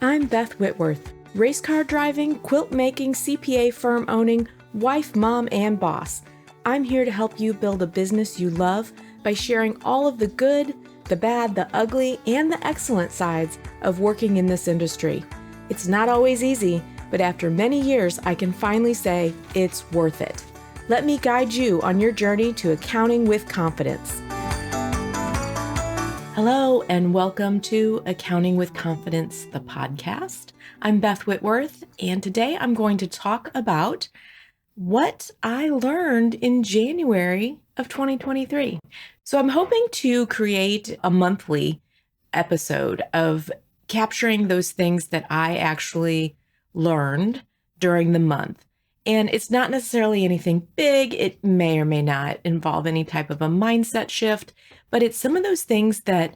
I'm Beth Whitworth, race car driving, quilt making, CPA firm owning, wife, mom, and boss. I'm here to help you build a business you love by sharing all of the good, the bad, the ugly, and the excellent sides of working in this industry. It's not always easy, but after many years, I can finally say it's worth it. Let me guide you on your journey to accounting with confidence. Hello, and welcome to Accounting with Confidence, the podcast. I'm Beth Whitworth, and today I'm going to talk about what I learned in January of 2023. So I'm hoping to create a monthly episode of capturing those things that I actually learned during the month. And it's not necessarily anything big. It may or may not involve any type of a mindset shift, but it's some of those things that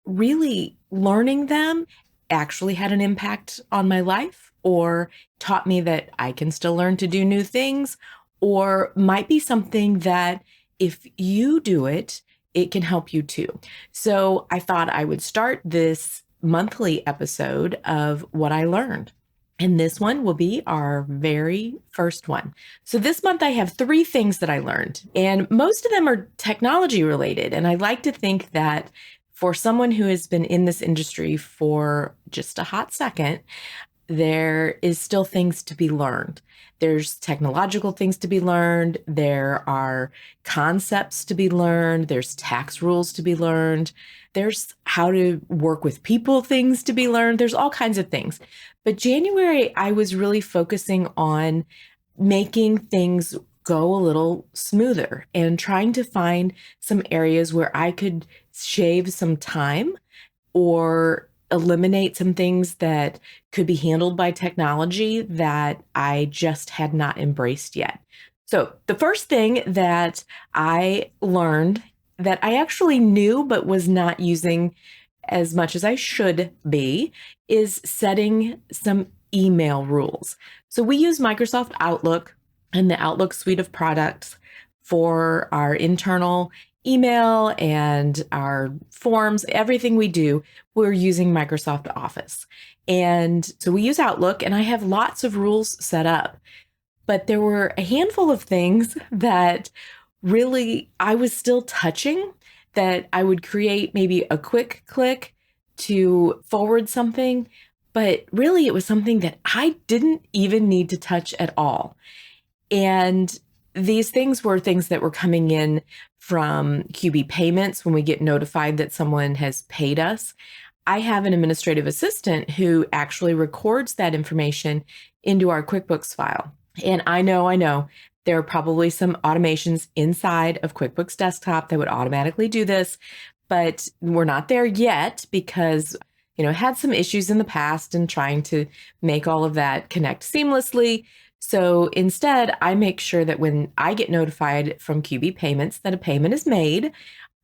really learning them actually had an impact on my life or taught me that I can still learn to do new things, or might be something that if you do it, it can help you too. So I thought I would start this monthly episode of what I learned. And this one will be our very first one. So this month I have 3 things that I learned, and most of them are technology related. And I like to think that for someone who has been in this industry for just a hot second, there is still things to be learned. There's technological things to be learned. There are concepts to be learned. There's tax rules to be learned. There's how to work with people things to be learned. There's all kinds of things. But January, I was really focusing on making things go a little smoother and trying to find some areas where I could shave some time or eliminate some things that could be handled by technology that I just had not embraced yet. So the first thing that I learned that I actually knew but was not using as much as I should be is setting some email rules. So we use Microsoft Outlook and the Outlook suite of products for our internal email and our forms, everything we do, we're using Microsoft Office. And so we use Outlook, and I have lots of rules set up. But there were a handful of things that really I was still touching, that I would create maybe a quick click to forward something, but really it was something that I didn't even need to touch at all. And these things were things that were coming in from QB payments when we get notified that someone has paid us. I have an administrative assistant who actually records that information into our QuickBooks file. And I know there are probably some automations inside of QuickBooks Desktop that would automatically do this, but we're not there yet because had some issues in the past and trying to make all of that connect seamlessly. So instead, I make sure that when I get notified from QB Payments that a payment is made,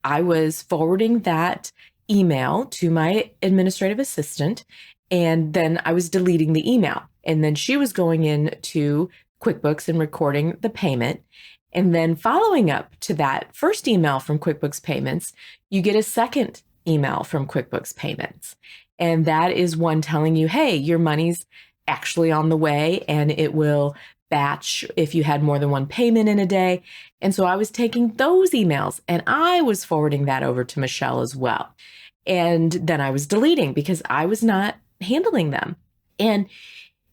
I was forwarding that email to my administrative assistant, and then I was deleting the email. And then she was going in to QuickBooks and recording the payment. And then following up to that first email from QuickBooks Payments, you get a second email from QuickBooks Payments. And that is one telling you, hey, your money's actually on the way, and it will batch if you had more than one payment in a day. And so I was taking those emails and I was forwarding that over to Michelle as well. And then I was deleting because I was not handling them. And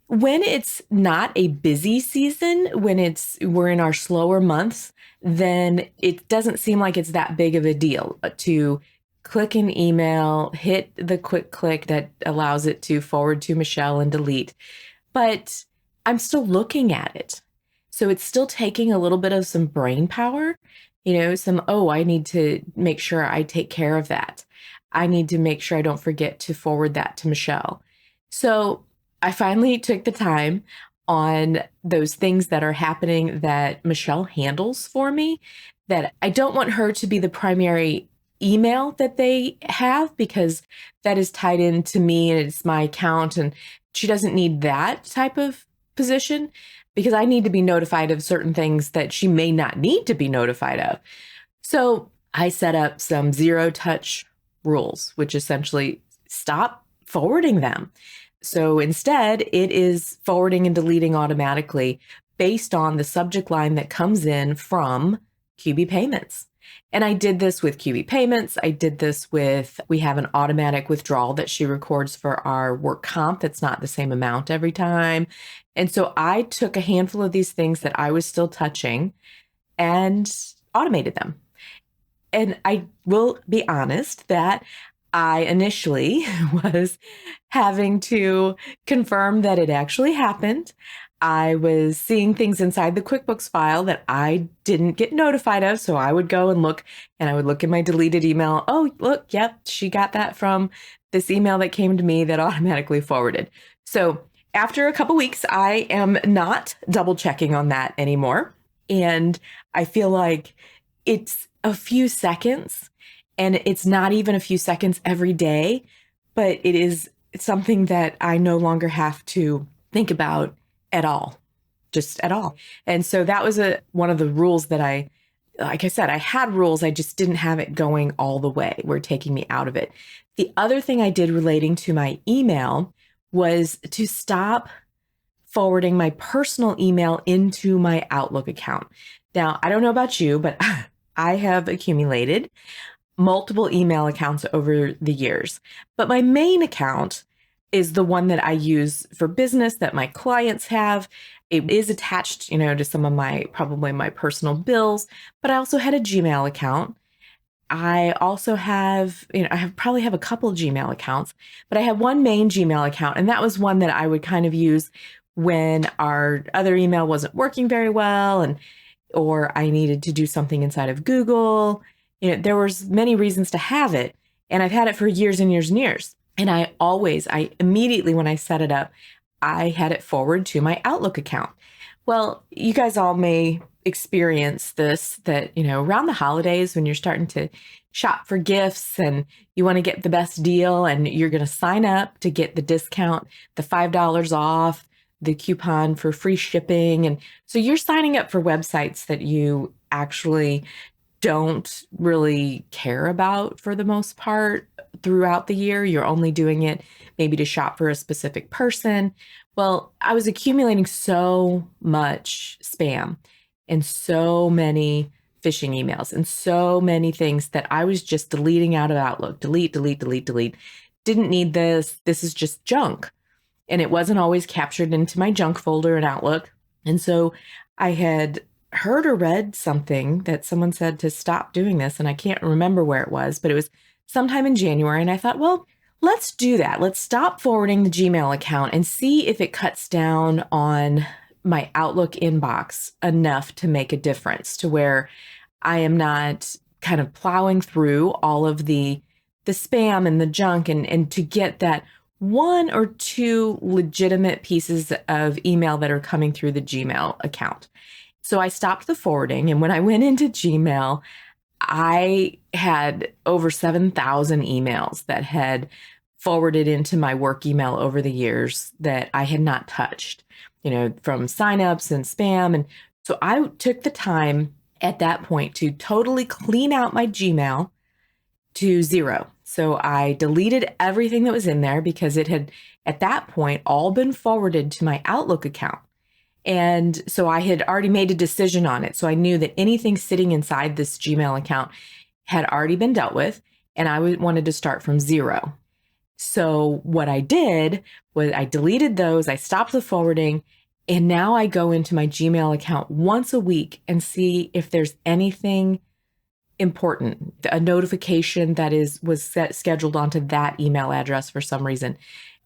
when it's not a busy season, when we're in our slower months, then it doesn't seem like it's that big of a deal to click an email, hit the quick click that allows it to forward to Michelle and delete. But I'm still looking at it. So it's still taking a little bit of some brain power, I need to make sure I take care of that. I need to make sure I don't forget to forward that to Michelle. So I finally took the time on those things that are happening that Michelle handles for me, that I don't want her to be the primary email that they have because that is tied into me and it's my account, and she doesn't need that type of position because I need to be notified of certain things that she may not need to be notified of. So I set up some zero touch rules, which essentially stop forwarding them. So instead, it is forwarding and deleting automatically based on the subject line that comes in from QB Payments. And I did this with QB Payments. I did this with, we have an automatic withdrawal that she records for our work comp that's not the same amount every time. And so I took a handful of these things that I was still touching and automated them. And I will be honest that I initially was having to confirm that it actually happened. I was seeing things inside the QuickBooks file that I didn't get notified of. So I would go and look, and I would look in my deleted email. Oh, look, yep, she got that from this email that came to me that automatically forwarded. So after a couple weeks, I am not double checking on that anymore. And I feel like it's a few seconds, and it's not even a few seconds every day, but it is something that I no longer have to think about at all, just at all. And so that was one of the rules that like I said, I had rules, I just didn't have it going all the way. Were taking me out of it. The other thing I did relating to my email was to stop forwarding my personal email into my Outlook account. Now, I don't know about you, but I have accumulated multiple email accounts over the years, but my main account is the one that I use for business that my clients have. It is attached, to some of probably my personal bills, but I also had a Gmail account. I also have, probably have a couple of Gmail accounts, but I have one main Gmail account, and that was one that I would kind of use when our other email wasn't working very well, or I needed to do something inside of Google. There was many reasons to have it, and I've had it for years and years and years. And I immediately when I set it up, I had it forward to my Outlook account. Well, you guys all may experience this, that, around the holidays when you're starting to shop for gifts and you want to get the best deal and you're going to sign up to get the discount, the $5 off, the coupon for free shipping. And so you're signing up for websites that you actually don't really care about for the most part throughout the year. You're only doing it maybe to shop for a specific person. Well, I was accumulating so much spam and so many phishing emails and so many things that I was just deleting out of Outlook. Delete, delete, delete, delete. Didn't need this. This is just junk. And it wasn't always captured into my junk folder in Outlook. And so I had heard or read something that someone said to stop doing this. And I can't remember where it was, but it was sometime in January. And I thought, well, let's do that. Let's stop forwarding the Gmail account and see if it cuts down on my Outlook inbox enough to make a difference, to where I am not kind of plowing through all of the spam and the junk, and to get that one or two legitimate pieces of email that are coming through the Gmail account. So I stopped the forwarding. And when I went into Gmail, I had over 7,000 emails that had forwarded into my work email over the years that I had not touched, from signups and spam. And so I took the time at that point to totally clean out my Gmail to zero. So I deleted everything that was in there because it had, at that point, all been forwarded to my Outlook account. And so I had already made a decision on it. So I knew that anything sitting inside this Gmail account had already been dealt with, and I wanted to start from zero. So what I did was I deleted those, I stopped the forwarding, and now I go into my Gmail account once a week and see if there's anything important, a notification that was scheduled onto that email address for some reason.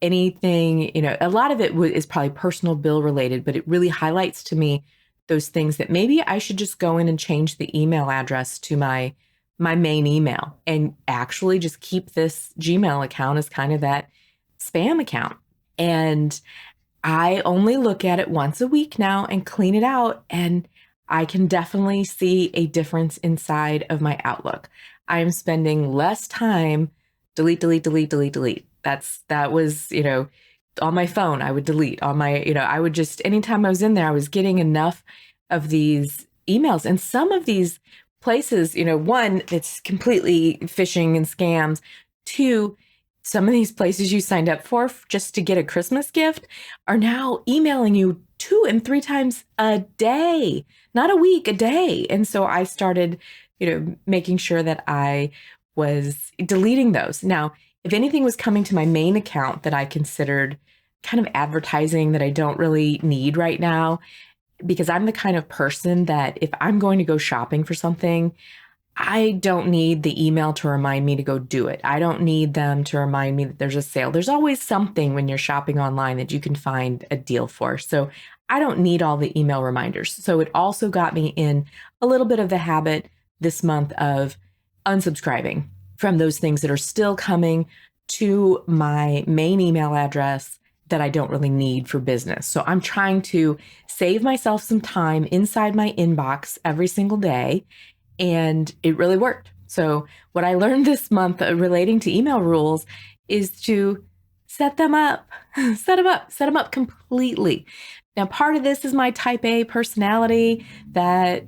Anything, a lot of it is probably personal bill related, but it really highlights to me those things that maybe I should just go in and change the email address to my main email and actually just keep this Gmail account as kind of that spam account. And I only look at it once a week now and clean it out, and I can definitely see a difference inside of my Outlook. I am spending less time delete, delete, delete, delete, delete. That was, on my phone, I would delete on my, I would just, anytime I was in there, I was getting enough of these emails. And some of these places, one, it's completely phishing and scams. Two, Some of these places you signed up for just to get a Christmas gift are now emailing you 2 and 3 times a day, not a week, a day. And so I started, making sure that I was deleting those. Now, if anything was coming to my main account that I considered kind of advertising that I don't really need right now, because I'm the kind of person that if I'm going to go shopping for something, I don't need the email to remind me to go do it. I don't need them to remind me that there's a sale. There's always something when you're shopping online that you can find a deal for. So I don't need all the email reminders. So it also got me in a little bit of the habit this month of unsubscribing from those things that are still coming to my main email address that I don't really need for business. So I'm trying to save myself some time inside my inbox every single day. And it really worked. So what I learned this month relating to email rules is to set them up, set them up completely. Now, part of this is my type A personality that,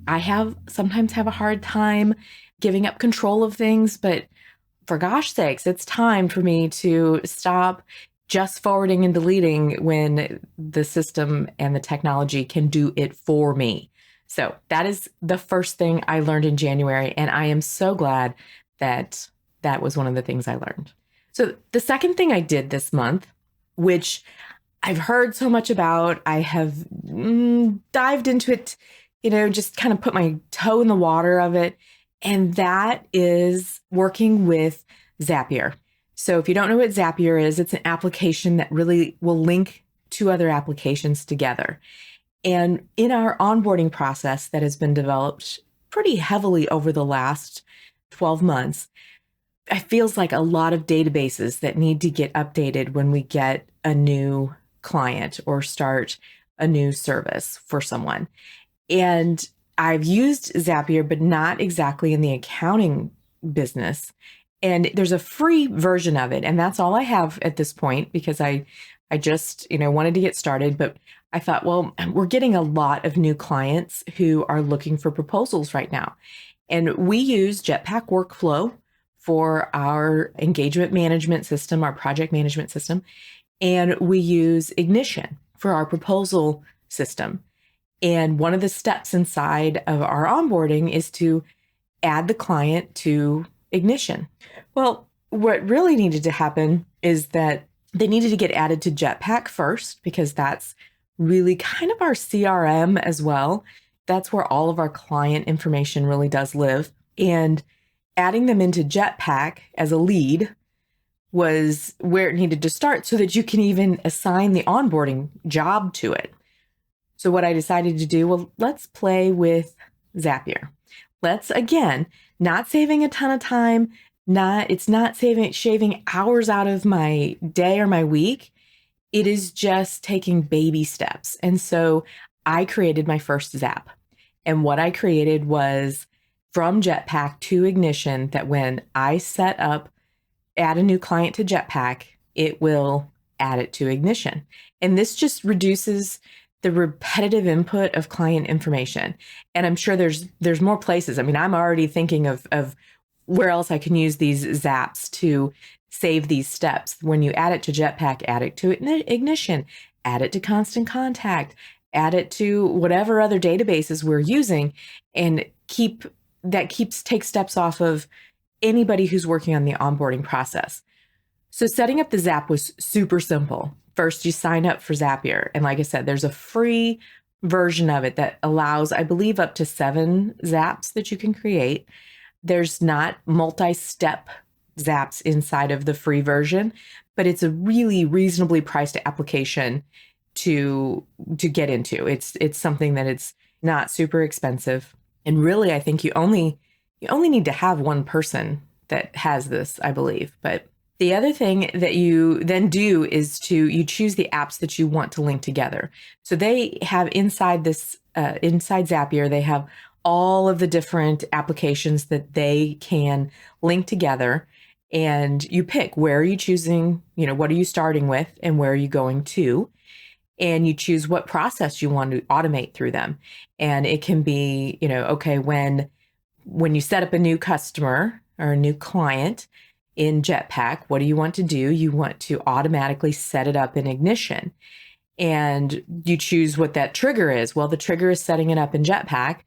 I sometimes have a hard time giving up control of things, but for gosh sakes, it's time for me to stop just forwarding and deleting when the system and the technology can do it for me. So that is the first thing I learned in January, and I am so glad that that was one of the things I learned. So the second thing I did this month, which I've heard so much about, I have dived into it, just kind of put my toe in the water of it, and that is working with Zapier. So if you don't know what Zapier is, it's an application that really will link two other applications together. And in our onboarding process that has been developed pretty heavily over the last 12 months, it feels like a lot of databases that need to get updated when we get a new client or start a new service for someone. And I've used Zapier, but not exactly in the accounting business. And there's a free version of it. And that's all I have at this point because I just, wanted to get started. But I thought, well, we're getting a lot of new clients who are looking for proposals right now. And we use Jetpack Workflow for our engagement management system, our project management system. And we use Ignition for our proposal system. And one of the steps inside of our onboarding is to add the client to Ignition. Well, what really needed to happen is that they needed to get added to Jetpack first, because that's really kind of our CRM as well. That's where all of our client information really does live. And adding them into Jetpack as a lead was where it needed to start so that you can even assign the onboarding job to it. So what I decided to do, well, let's play with Zapier. Let's, again, not saving a ton of time, it's not shaving hours out of my day or my week. It is just taking baby steps. And so I created my first Zap. And what I created was from Jetpack to Ignition, that when I add a new client to Jetpack, it will add it to Ignition. And this just reduces the repetitive input of client information. And I'm sure there's more places. I mean, I'm already thinking of where else I can use these Zaps to save these steps. When you add it to Jetpack, add it to Ignition, add it to Constant Contact, add it to whatever other databases we're using, and take steps off of anybody who's working on the onboarding process. So setting up the Zap was super simple. First, you sign up for Zapier. And like I said, there's a free version of it that allows, I believe, up to 7 Zaps that you can create. There's not multi-step Zaps inside of the free version, but it's a really reasonably priced application to get into. It's something that it's not super expensive. And really, I think you only need to have one person that has this, I believe. But the other thing that you then do is you choose the apps that you want to link together. So they have inside Zapier, they have all of the different applications that they can link together. And you pick, where are you choosing, what are you starting with and where are you going to? And you choose what process you want to automate through them. And it can be, okay, when you set up a new customer or a new client, in Jetpack, what do you want to do? You want to automatically set it up in Ignition. And you choose what that trigger is. Well, the trigger is setting it up in Jetpack,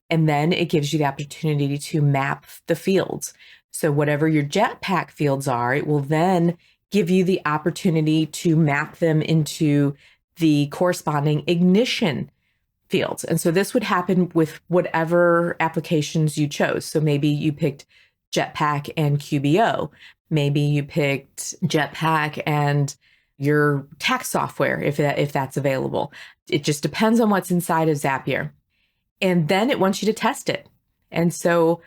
and then it gives you the opportunity to map the fields. So whatever your Jetpack fields are, it will then give you the opportunity to map them into the corresponding Ignition fields. And so this would happen with whatever applications you chose. So maybe you picked Jetpack and QBO. Maybe you picked Jetpack and your tax software, if that's available. It just depends on what's inside of Zapier. And then it wants you to test it. And so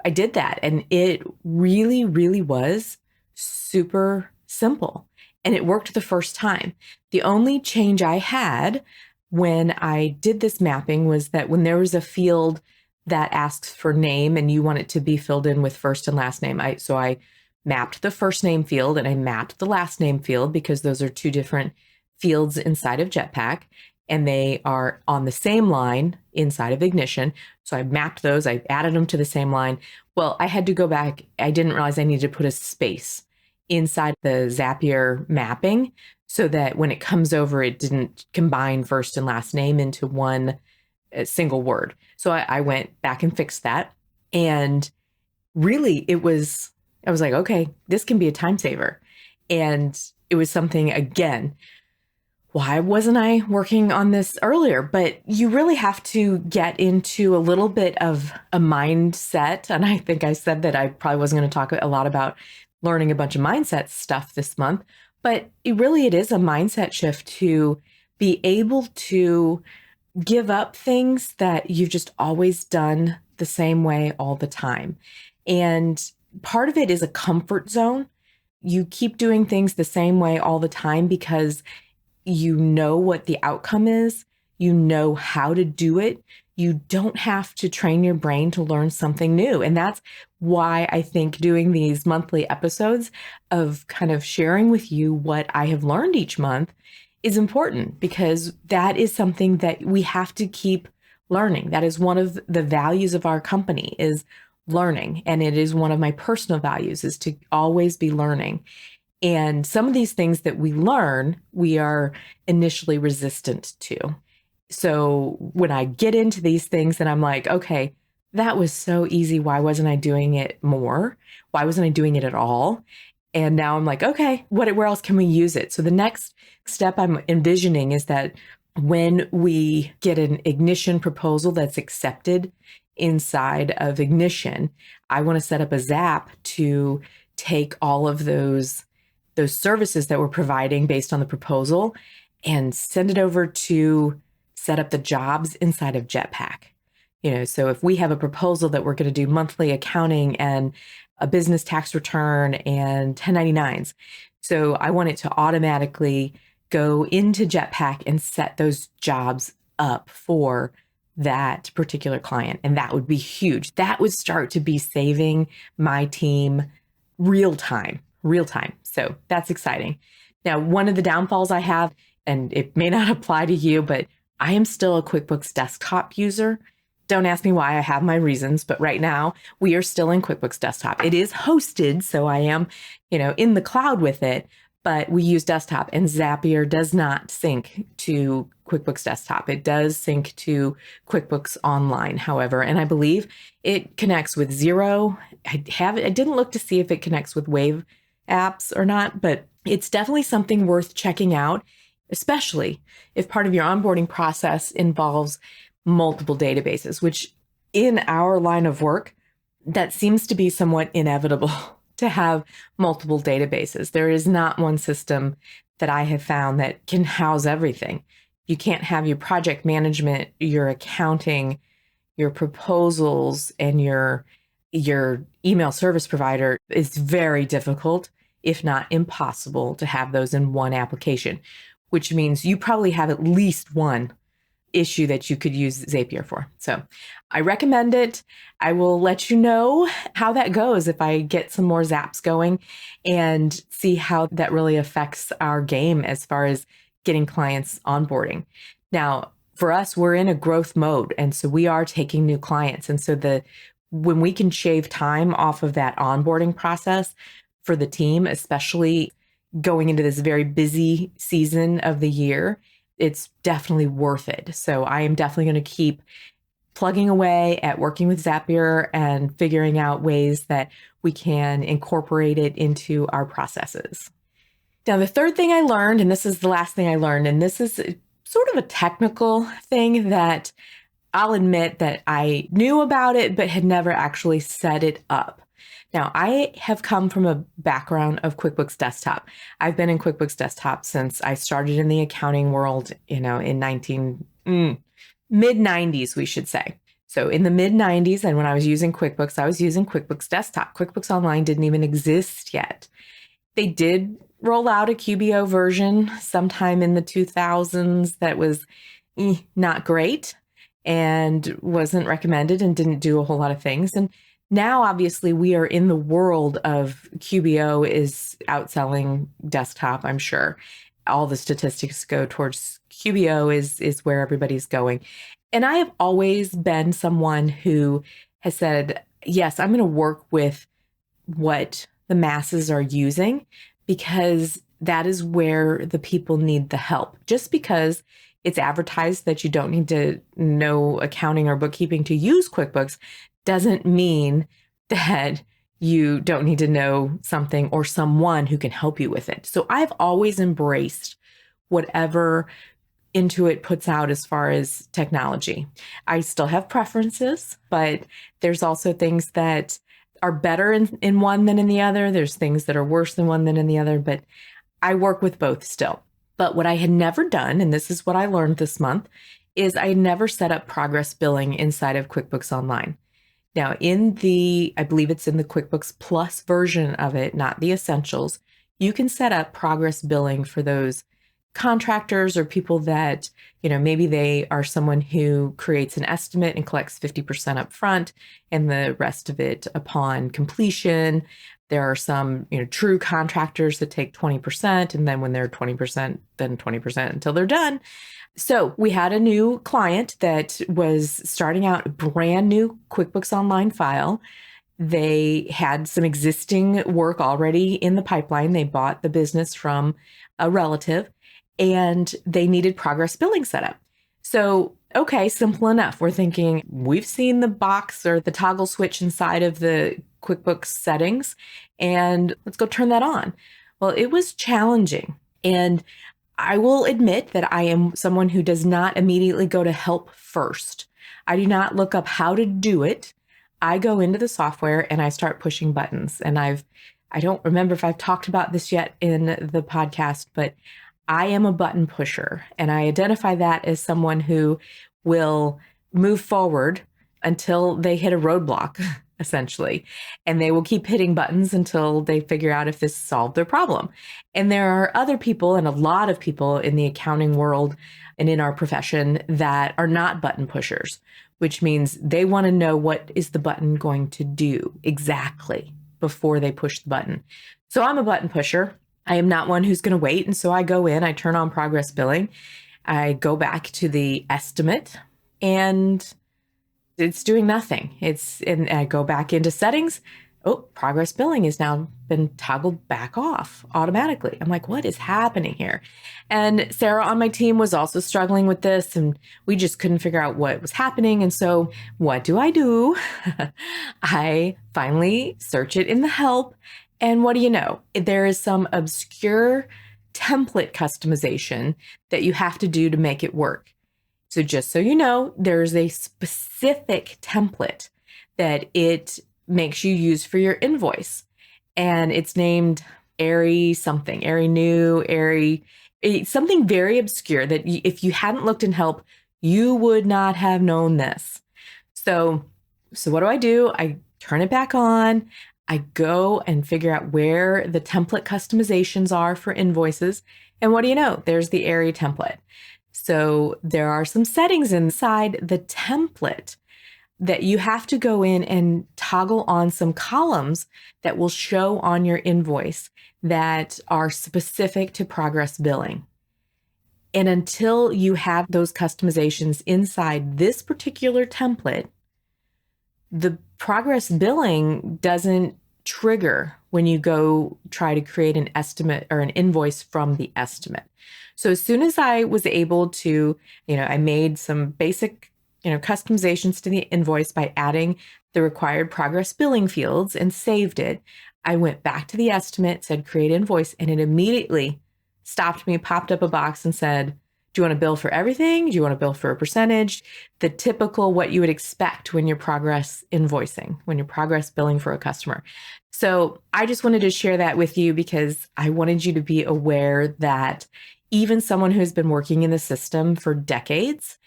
I did that, and it really, really was super simple. And it worked the first time. The only change I had when I did this mapping was that when there was a field that asks for name and you want it to be filled in with first and last name, so I mapped the first name field and I mapped the last name field, because those are two different fields inside of Jetpack and they are on the same line inside of Ignition. So I mapped those, I added them to the same line. Well, I had to go back. I didn't realize I needed to put a space inside the Zapier mapping so that when it comes over, it didn't combine first and last name into one single word. So I went back and fixed that. And really I was like, okay, this can be a time saver. And it was something, again, why wasn't I working on this earlier? But you really have to get into a little bit of a mindset. And I think I said that I probably wasn't going to talk a lot about learning a bunch of mindset stuff this month, but it is a mindset shift to be able to give up things that you've just always done the same way all the time. And part of it is a comfort zone. You keep doing things the same way all the time because you know what the outcome is. You know how to do it. You don't have to train your brain to learn something new. And that's why I think doing these monthly episodes of kind of sharing with you what I have learned each month is important, because that is something that we have to keep learning. That is one of the values of our company, is learning. And it is one of my personal values, is to always be learning. And some of these things that we learn, we are initially resistant to. So when I get into these things and I'm like, okay, that was so easy. Why wasn't I doing it more? Why wasn't I doing it at all? And now I'm like, okay, where else can we use it? So the next step I'm envisioning is that when we get an Ignition proposal that's accepted inside of Ignition, I want to set up a Zap to take all of those services that we're providing based on the proposal and send it over to set up the jobs inside of Jetpack. So if we have a proposal that we're going to do monthly accounting and a business tax return and 1099s. So I want it to automatically go into Jetpack and set those jobs up for that particular client. And that would be huge. That would start to be saving my team real time. So that's exciting. Now, one of the downfalls I have, and it may not apply to you, but I am still a QuickBooks Desktop user. Don't ask me why. I have my reasons, but right now we are still in QuickBooks Desktop. It is hosted, so I am, in the cloud with it, but we use desktop, and Zapier does not sync to QuickBooks Desktop. It does sync to QuickBooks Online, however, and I believe it connects with Xero. I didn't look to see if it connects with Wave apps or not, but it's definitely something worth checking out, especially if part of your onboarding process involves multiple databases, which in our line of work, that seems to be somewhat inevitable to have multiple databases. There is not one system that I have found that can house everything. You can't have your project management, your accounting, your proposals, and your email service provider. It's very difficult, if not impossible, to have those in one application, which means you probably have at least one issue that you could use Zapier for. So I recommend it. I will let you know how that goes if I get some more Zaps going and see how that really affects our game as far as getting clients onboarding. Now, for us, we're in a growth mode. And so we are taking new clients. And so when we can shave time off of that onboarding process, for the team, especially going into this very busy season of the year. It's definitely worth it. So I am definitely going to keep plugging away at working with Zapier and figuring out ways that we can incorporate it into our processes. Now, the third thing I learned, and this is the last thing I learned, and this is sort of a technical thing that I'll admit that I knew about it, but had never actually set it up. Now, I have come from a background of QuickBooks Desktop. I've been in QuickBooks Desktop since I started in the accounting world, in mid-90s, we should say. So in the mid-90s, and when I was using QuickBooks, I was using QuickBooks Desktop. QuickBooks Online didn't even exist yet. They did roll out a QBO version sometime in the 2000s that was not great and wasn't recommended and didn't do a whole lot of things. And now, obviously, we are in the world of QBO is outselling desktop, I'm sure. All the statistics go towards QBO is where everybody's going. And I have always been someone who has said, yes, I'm going to work with what the masses are using because that is where the people need the help. Just because it's advertised that you don't need to know accounting or bookkeeping to use QuickBooks doesn't mean that you don't need to know something or someone who can help you with it. So I've always embraced whatever Intuit puts out as far as technology. I still have preferences, but there's also things that are better in one than in the other. There's things that are worse than one than in the other, but I work with both still. But what I had never done, and this is what I learned this month, is I never set up progress billing inside of QuickBooks Online. Now, I believe it's in the QuickBooks Plus version of it, not the Essentials, you can set up progress billing for those contractors or people that, maybe they are someone who creates an estimate and collects 50% up front and the rest of it upon completion. There are some, true contractors that take 20%, and then when they're 20%, then 20% until they're done. So we had a new client that was starting out a brand new QuickBooks Online file. They had some existing work already in the pipeline. They bought the business from a relative, and they needed progress billing set up. So, okay, simple enough. We're thinking, we've seen the box or the toggle switch inside of the QuickBooks settings, and let's go turn that on. Well, it was challenging. And I will admit that I am someone who does not immediately go to help first. I do not look up how to do it. I go into the software and I start pushing buttons. And I don't remember if I've talked about this yet in the podcast, but I am a button pusher, and I identify that as someone who will move forward until they hit a roadblock, essentially. And they will keep hitting buttons until they figure out if this solved their problem. And there are other people, and a lot of people in the accounting world and in our profession, that are not button pushers, which means they want to know what is the button going to do exactly before they push the button. So I'm a button pusher. I am not one who's going to wait. And so I go in, I turn on progress billing, I go back to the estimate, and it's doing nothing. And I go back into settings. Oh, progress billing has now been toggled back off automatically. I'm like, what is happening here? And Sarah on my team was also struggling with this, and we just couldn't figure out what was happening. And so what do? I finally search it in the help. And what do you know? There is some obscure template customization that you have to do to make it work. So just so you know, there's a specific template that it makes you use for your invoice. And it's named Airy something, Airy New, Airy, something very obscure that if you hadn't looked in help, you would not have known this. So what do? I turn it back on. I go and figure out where the template customizations are for invoices. And what do you know? There's the Airy template. So there are some settings inside the template that you have to go in and toggle on some columns that will show on your invoice that are specific to progress billing. And until you have those customizations inside this particular template, the progress billing doesn't trigger when you go try to create an estimate or an invoice from the estimate. So as soon as I was able to, I made some basic, customizations to the invoice by adding the required progress billing fields and saved it. I went back to the estimate, said create invoice, and it immediately stopped me, popped up a box and said, do you want to bill for everything? Do you want to bill for a percentage? The typical what you would expect when you're progress invoicing, when you're progress billing for a customer. So I just wanted to share that with you because I wanted you to be aware that even someone who's been working in the system for decades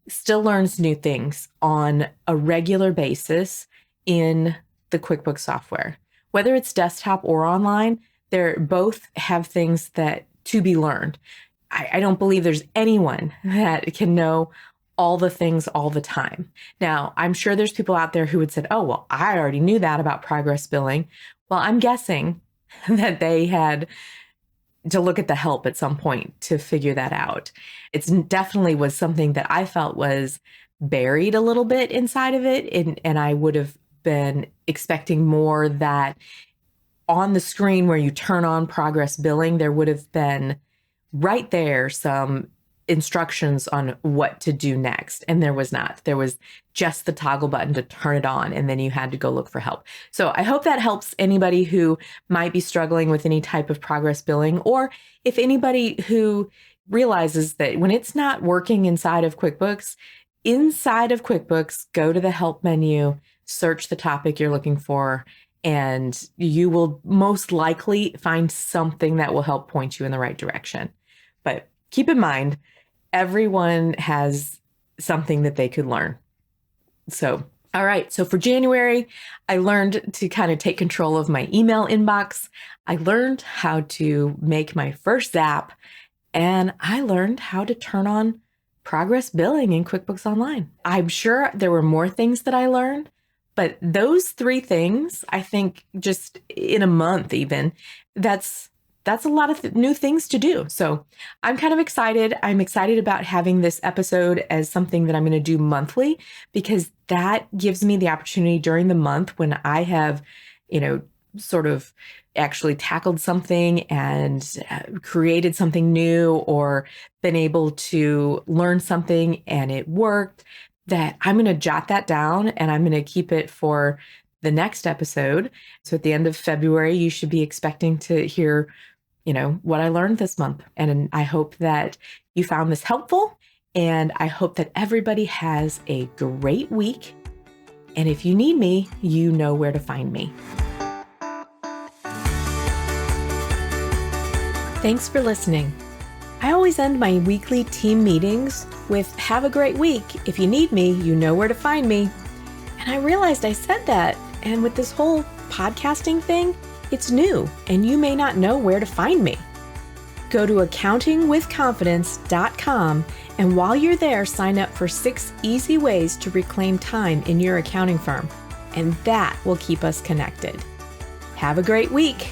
still learns new things on a regular basis in the QuickBooks software. Whether it's desktop or online, they both have things that to be learned. I don't believe there's anyone that can know all the things all the time. Now, I'm sure there's people out there who would say, oh, well, I already knew that about progress billing. Well, I'm guessing that they had to look at the help at some point to figure that out. It's definitely was something that I felt was buried a little bit inside of it. And I would have been expecting more that on the screen where you turn on progress billing, there would have been right there some instructions on what to do next. And there was not. There was just the toggle button to turn it on, and then you had to go look for help. So I hope that helps anybody who might be struggling with any type of progress billing, or if anybody who realizes that when it's not working inside of QuickBooks, go to the help menu, search the topic you're looking for, and you will most likely find something that will help point you in the right direction. But keep in mind, everyone has something that they could learn. So, all right. So for January, I learned to kind of take control of my email inbox. I learned how to make my first Zap, and I learned how to turn on progress billing in QuickBooks Online. I'm sure there were more things that I learned, but those three things, I think just in a month even, that's a lot of new things to do. So I'm kind of excited. I'm excited about having this episode as something that I'm going to do monthly, because that gives me the opportunity during the month when I have, sort of actually tackled something and created something new, or been able to learn something and it worked, that I'm going to jot that down and I'm going to keep it for the next episode. So at the end of February, you should be expecting to hear what I learned this month. And I hope that you found this helpful, and I hope that everybody has a great week. And if you need me, you know where to find me. Thanks for listening. I always end my weekly team meetings with "Have a great week. If you need me, you know where to find me." And I realized I said that. And with this whole podcasting thing, it's new, and you may not know where to find me. Go to accountingwithconfidence.com, and while you're there, sign up for 6 easy ways to reclaim time in your accounting firm, and that will keep us connected. Have a great week.